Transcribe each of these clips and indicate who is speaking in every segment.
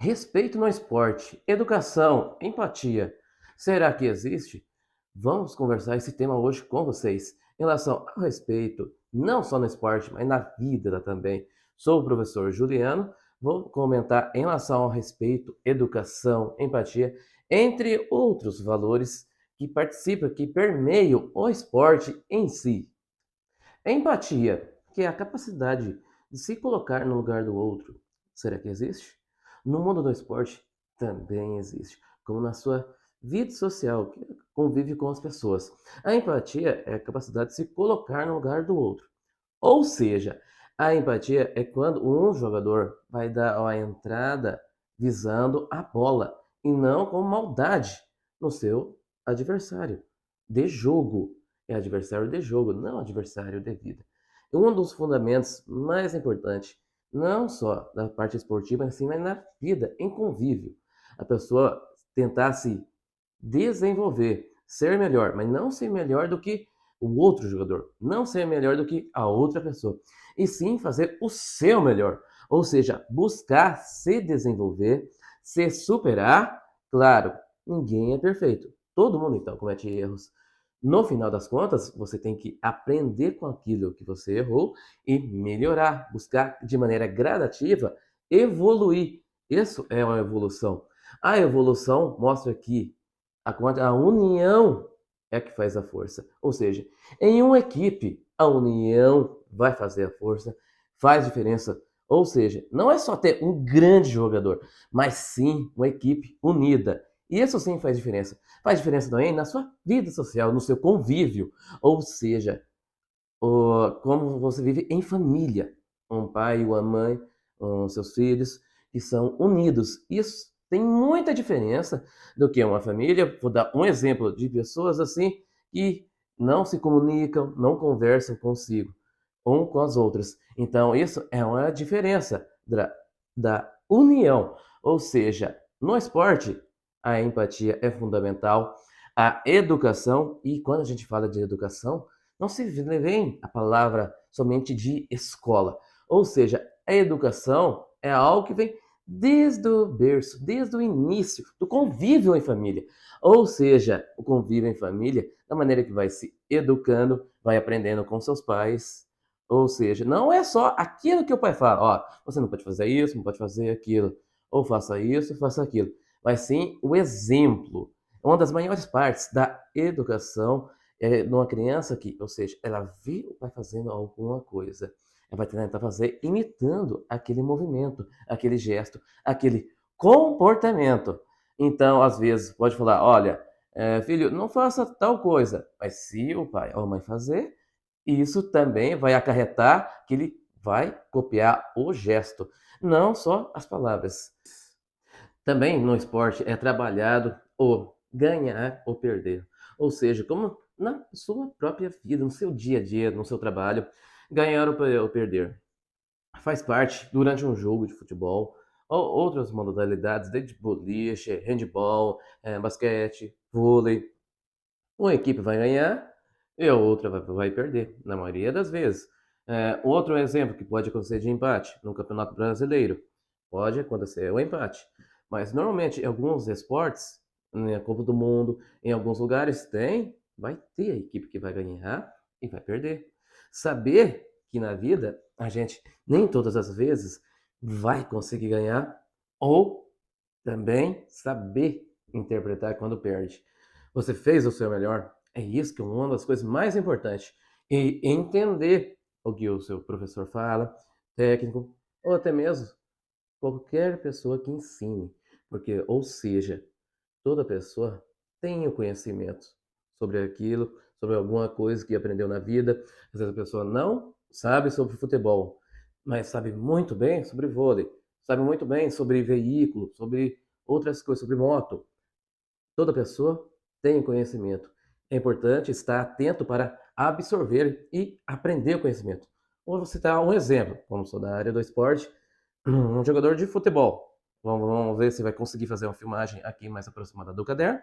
Speaker 1: Respeito no esporte, educação, empatia. Será que existe? Vamos conversar esse tema hoje com vocês em relação ao respeito, não só no esporte, mas na vida também. Sou o professor Juliano, vou comentar em relação ao respeito, educação, empatia, entre outros valores que participam, que permeiam o esporte em si. Empatia, que é a capacidade de se colocar no lugar do outro. Será que existe? No mundo do esporte também existe, como na sua vida social, que convive com as pessoas. A empatia é a capacidade de se colocar no lugar do outro. Ou seja, a empatia é quando um jogador vai dar a entrada visando a bola e não com maldade no seu adversário de jogo. É adversário de jogo, não adversário de vida. E um dos fundamentos mais importantes, não só da parte esportiva, mas sim, mas na vida, em convívio. A pessoa tentar se desenvolver, ser melhor, mas não ser melhor do que o outro jogador, não ser melhor do que a outra pessoa, e sim fazer o seu melhor, ou seja, buscar se desenvolver, se superar. Claro, ninguém é perfeito, todo mundo então comete erros. No final das contas, você tem que aprender com aquilo que você errou e melhorar, buscar de maneira gradativa evoluir. Isso é uma evolução. A evolução mostra que a união é que faz a força. Ou seja, em uma equipe, a união vai fazer a força, faz diferença. Ou seja, não é só ter um grande jogador, mas sim uma equipe unida. E isso sim faz diferença. Faz diferença também na sua vida social, no seu convívio. Ou seja, como você vive em família. Um pai, uma mãe, seus filhos, que são unidos. Isso tem muita diferença do que uma família. Vou dar um exemplo de pessoas assim que não se comunicam, não conversam consigo, um com as outras. Então, isso é uma diferença da união. Ou seja, no esporte, a empatia é fundamental, a educação, e quando a gente fala de educação, não se vê a palavra somente de escola. Ou seja, a educação é algo que vem desde o berço, desde o início do convívio em família. Ou seja, o convívio em família, da maneira que vai se educando, vai aprendendo com seus pais. Ou seja, não é só aquilo que o pai fala, ó, você não pode fazer isso, não pode fazer aquilo, ou faça isso, faça aquilo, mas sim o exemplo. Uma das maiores partes da educação numa criança que, ou seja, ela vê o pai fazendo alguma coisa, ela vai tentar fazer imitando aquele movimento, aquele gesto, aquele comportamento. Então, às vezes, pode falar, olha, filho, não faça tal coisa, mas se o pai ou a mãe fazer, isso também vai acarretar que ele vai copiar o gesto, não só as palavras. Também no esporte é trabalhado o ganhar ou perder. Ou seja, como na sua própria vida, no seu dia a dia, no seu trabalho, ganhar ou perder. Faz parte durante um jogo de futebol ou outras modalidades, desde boliche, handball, basquete, vôlei. Uma equipe vai ganhar e a outra vai perder, na maioria das vezes. Outro exemplo que pode acontecer de empate no Campeonato Brasileiro. Pode acontecer o empate. Mas normalmente em alguns esportes, na Copa do Mundo, em alguns lugares vai ter a equipe que vai ganhar e vai perder. Saber que na vida a gente nem todas as vezes vai conseguir ganhar ou também saber interpretar quando perde. Você fez o seu melhor. É isso que é uma das coisas mais importantes. E entender o que o seu professor fala, técnico, ou até mesmo qualquer pessoa que ensine. Porque, ou seja, toda pessoa tem o conhecimento sobre aquilo, sobre alguma coisa que aprendeu na vida. Às vezes a pessoa não sabe sobre futebol, mas sabe muito bem sobre vôlei, sabe muito bem sobre veículo, sobre outras coisas, sobre moto. Toda pessoa tem conhecimento. É importante estar atento para absorver e aprender o conhecimento. Vou citar um exemplo, como sou da área do esporte, um jogador de futebol. Vamos ver se vai conseguir fazer uma filmagem aqui mais aproximada do caderno.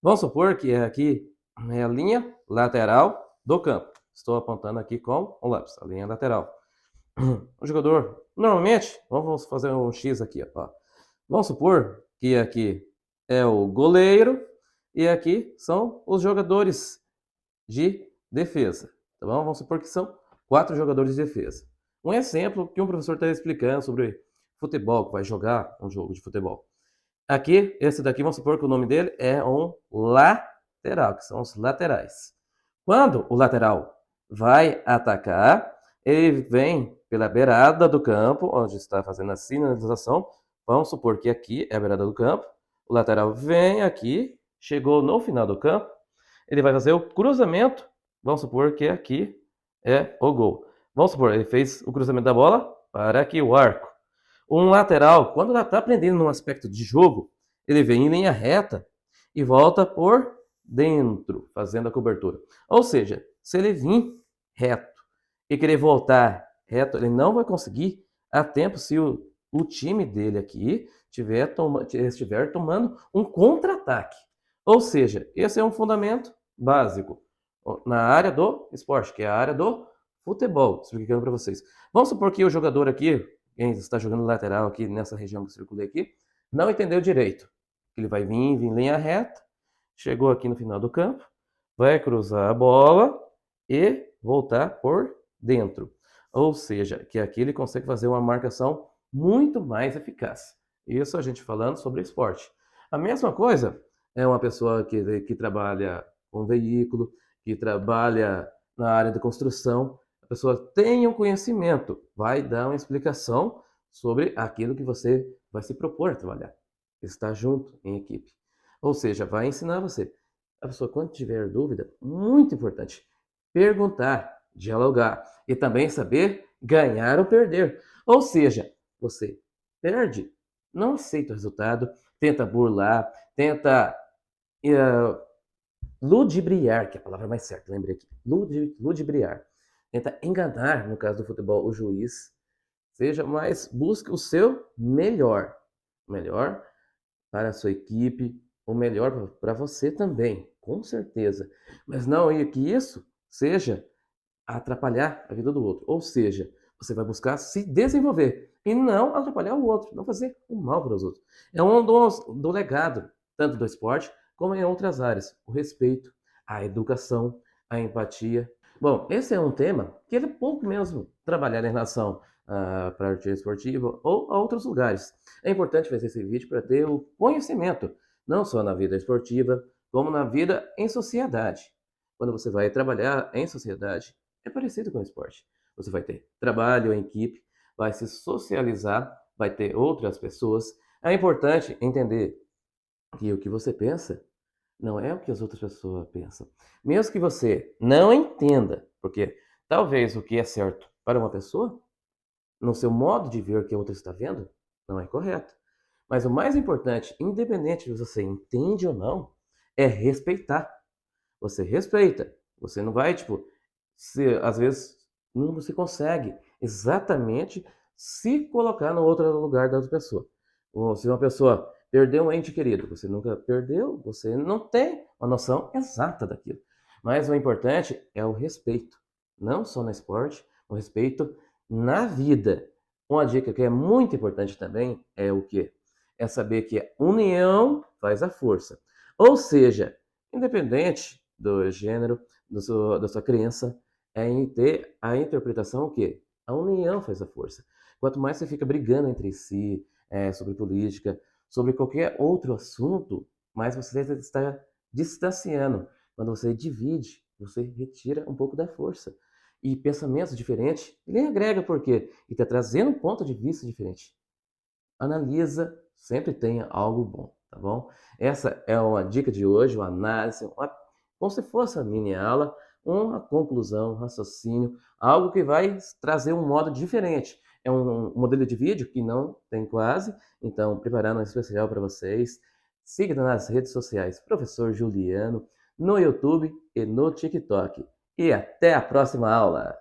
Speaker 1: Vamos supor que aqui é a linha lateral do campo. Estou apontando aqui com o lápis, a linha lateral. O jogador, normalmente, vamos fazer um X aqui, ó. Vamos supor que aqui é o goleiro e aqui são os jogadores de defesa, tá bom? Vamos supor que são 4 jogadores de defesa. Um exemplo que um professor está explicando sobre futebol, que vai jogar um jogo de futebol. Aqui, esse daqui, vamos supor que o nome dele é um lateral, que são os laterais. Quando o lateral vai atacar, ele vem pela beirada do campo, onde está fazendo a sinalização. Vamos supor que aqui é a beirada do campo. O lateral vem aqui, chegou no final do campo, ele vai fazer o cruzamento. Vamos supor que aqui é o gol. Vamos supor, ele fez o cruzamento da bola para aqui o arco. Um lateral, quando está aprendendo num aspecto de jogo, ele vem em linha reta e volta por dentro, fazendo a cobertura. Ou seja, se ele vir reto e querer voltar reto, ele não vai conseguir a tempo se o time dele aqui estiver tomando um contra-ataque. Ou seja, esse é um fundamento básico na área do esporte, que é a área do futebol, explicando para vocês. Vamos supor que o jogador aqui, quem está jogando lateral aqui nessa região que eu circulei aqui, não entendeu direito. Ele vai vir em linha reta, chegou aqui no final do campo, vai cruzar a bola e voltar por dentro. Ou seja, que aqui ele consegue fazer uma marcação muito mais eficaz. Isso a gente falando sobre esporte. A mesma coisa é uma pessoa que trabalha com veículo, que trabalha na área da construção. A pessoa tem um conhecimento, vai dar uma explicação sobre aquilo que você vai se propor a trabalhar. Estar junto em equipe. Ou seja, vai ensinar você. A pessoa, quando tiver dúvida, muito importante, perguntar, dialogar e também saber ganhar ou perder. Ou seja, você perde, não aceita o resultado, tenta burlar, tenta ludibriar, que é a palavra mais certa, lembrei aqui, ludibriar. Tenta enganar, no caso do futebol, o juiz, seja, mas busque o seu melhor para a sua equipe, o melhor para você também, com certeza. Mas não que isso seja atrapalhar a vida do outro. Ou seja, você vai buscar se desenvolver e não atrapalhar o outro, não fazer o mal para os outros. É um do legado, tanto do esporte como em outras áreas. O respeito, a educação, a empatia. Bom, esse é um tema que ele é pouco mesmo trabalhar em relação para a arte esportiva ou a outros lugares. É importante fazer esse vídeo para ter o conhecimento, não só na vida esportiva, como na vida em sociedade. Quando você vai trabalhar em sociedade, é parecido com o esporte. Você vai ter trabalho em equipe, vai se socializar, vai ter outras pessoas. É importante entender que o que você pensa não é o que as outras pessoas pensam. Mesmo que você não entenda, porque talvez o que é certo para uma pessoa, no seu modo de ver o que a outra está vendo, não é correto. Mas o mais importante, independente de você entende ou não, é respeitar. Você respeita. Você não vai, tipo, às vezes não se consegue exatamente se colocar no outro lugar da outra pessoa. Ou se uma pessoa perdeu um ente querido, você nunca perdeu, você não tem uma noção exata daquilo. Mas o importante é o respeito, não só no esporte, o respeito na vida. Uma dica que é muito importante também é o quê? É saber que a união faz a força. Ou seja, independente do gênero, da sua crença, é em ter a interpretação o quê? A união faz a força. Quanto mais você fica brigando entre si, sobre política, sobre qualquer outro assunto, mais você está distanciando. Quando você divide, você retira um pouco da força. E pensamentos diferentes, ele agrega por quê? E está trazendo um ponto de vista diferente. Analisa, sempre tenha algo bom, tá bom? Essa é uma dica de hoje, uma análise, como se fosse uma mini aula, uma conclusão, um raciocínio, algo que vai trazer um modo diferente. É um modelo de vídeo que não tem quase, então preparando um especial para vocês. Siga nas redes sociais, Professor Juliano, no YouTube e no TikTok. E até a próxima aula!